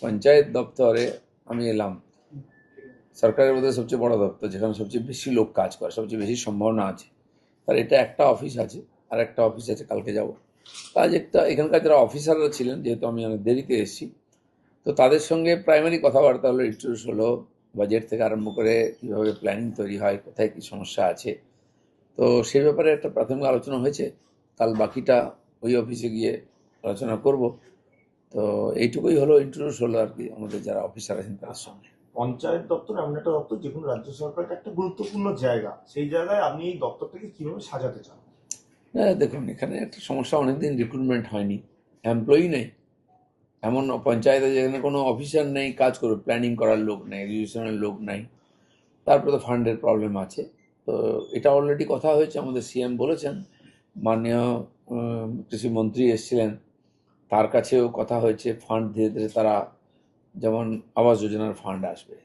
পঞ্চায়েত দপ্তরে আমি এলাম, সরকারের মধ্যে সবচেয়ে বড় দপ্তর, যেখানে সবচেয়ে বেশি লোক কাজ করে, সবচেয়ে বেশি সম্ভাবনা আছে। তার এটা একটা অফিস আছে, আর একটা অফিস আছে, কালকে যাব। কাজ একটা, এখানকার যারা অফিসাররা ছিলেন, যেহেতু আমি অনেক দেরিতে এসেছি, তো তাদের সঙ্গে প্রাইমারি কথাবার্তা হলো, ইন্ট্রোডিউস হলো, বাজেট থেকে আরম্ভ করে কীভাবে প্ল্যানিং তৈরি হয়, কোথায় কী সমস্যা আছে। তো সেই ব্যাপারে একটা প্রাথমিক আলোচনা হয়েছে। কাল বাকিটা ওই অফিসে গিয়ে আলোচনা করব। তো এইটুকুই হলো, ইন্ট্রোডিউস হলো আর কি আমাদের যারা অফিসার আছেন তার সঙ্গে। পঞ্চায়েত দপ্তর এমন একটা দপ্তর যে কোনো রাজ্য সরকারের একটা গুরুত্বপূর্ণ জায়গা, সেই জায়গায় আপনি এই দপ্তরটাকে কিভাবে সাজাতে চান? হ্যাঁ দেখুন, এখানে একটা সমস্যা, অনেকদিন রিক্রুটমেন্ট হয়নি, এমপ্লয়ি নেই। এমন পঞ্চায়েতে যেখানে কোনো অফিসার নেই কাজ করবে, প্ল্যানিং করার লোক নেই, রিজিস্ট্রেশনের লোক নাই, তারপরে তো ফান্ডের প্রবলেম আছে। তো এটা অলরেডি কথা হয়েছে, আমাদের সিএম বলেছেন, মাননীয় কৃষিমন্ত্রী এসেছিলেন, তার কাছেও কথা হয়েছে। ফান্ড ধীরে ধীরে তারা, যেমন আবাস যোজনার ফান্ড আসবে,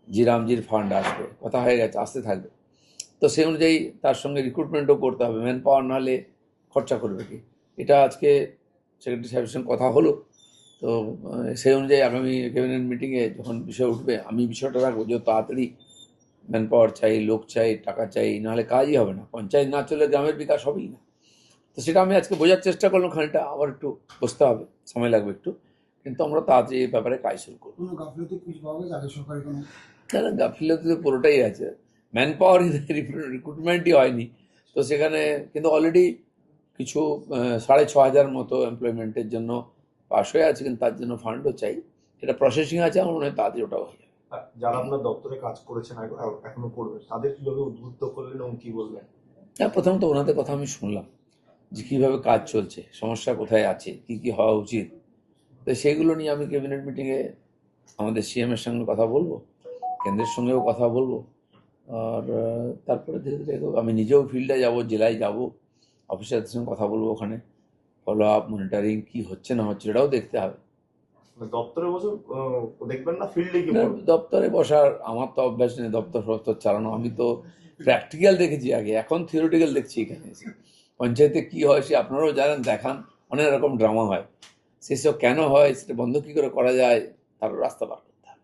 জিরামজির ফান্ড আসবে, কথা হয়ে গেছে, আসতে থাকবে। তো সেই অনুযায়ী তার সঙ্গে রিক্রুটমেন্টও করতে হবে, ম্যান পাওয়ার নাহলে খরচা করবে কি। এটা আজকে সেক্রেটারি সাহেবের সঙ্গে কথা হলো। তো সেই অনুযায়ী আগামী ক্যাবিনেট মিটিংয়ে যখন বিষয় উঠবে, আমি বিষয়টা রাখবো যে তাড়াতাড়ি ম্যান পাওয়ার চাই, লোক চাই, টাকা চাই, নাহলে কাজই হবে না। পঞ্চায়েত না চলে গ্রামের বিকাশ হবেই না। তো সেটা আমি আজকে বোঝার চেষ্টা করলাম, খানিকটা আবার একটু বসতে হবে, সময় লাগবে একটু, কিন্তু আমরা তাড়াতাড়ি এই ব্যাপারে কাজ শুরু করবো। না, গাফিলতি তো পুরোটাই আছে, ম্যান পাওয়ার রিক্রুটমেন্টই হয়নি। তো সেখানে কিন্তু অলরেডি কিছু 6,500 মতো এমপ্লয়মেন্টের জন্য পাশ হয়ে আছে, কিন্তু তার জন্য ফান্ডও চাই। এটা প্রসেসিং আছে, আমার মনে হয় তাড়াতাড়ি ওটাও হয়ে যাবে। যারা আপনার দপ্তরে কাজ করেছেন, এখনো করবেন, তাদের কিভাবে উদ্বুদ্ধ করলেন এবং কি বলবেন? হ্যাঁ, প্রথমত ওনাদের কথা আমি শুনলাম যে কীভাবে কাজ চলছে, সমস্যা কোথায় আছে, কি কি হওয়া উচিত। তো সেইগুলো নিয়ে আমি ক্যাবিনেট মিটিংয়ে আমাদের সিএমের সঙ্গে কথা বলবো, কেন্দ্রের সঙ্গেও কথা বলবো। আর তারপরে ধীরে ধীরে আমি নিজেও ফিল্ডে যাব, জেলায় যাব, অফিসারদের সঙ্গে কথা বলবো, ওখানে ফলো আপ, মনিটরিং কী হচ্ছে না হচ্ছে এটাও দেখতে হবে। দপ্তরে বসে দেখবেন না, ফিল্ডে গিয়ে? দপ্তরে বসার আমার তো অভ্যাস নেই, দপ্তর চালানো। আমি তো প্র্যাকটিক্যাল দেখেছি আগে, এখন থিওরিটিক্যাল দেখছি এখানে এসে। পঞ্চায়েতে কী হয় সে আপনারাও জানেন, দেখান, অনেক রকম ড্রামা হয়, সেসব কেন হয়, সেটা বন্ধ কী করে করা যায়, তার রাস্তা বার করতে হবে।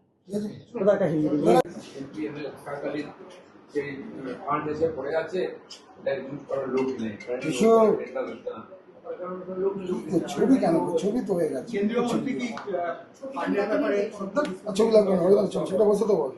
ছবি কেন, ছবি তো হয়ে গেছে, ছবি লাগবে না, ছবিটা বসে তো বল।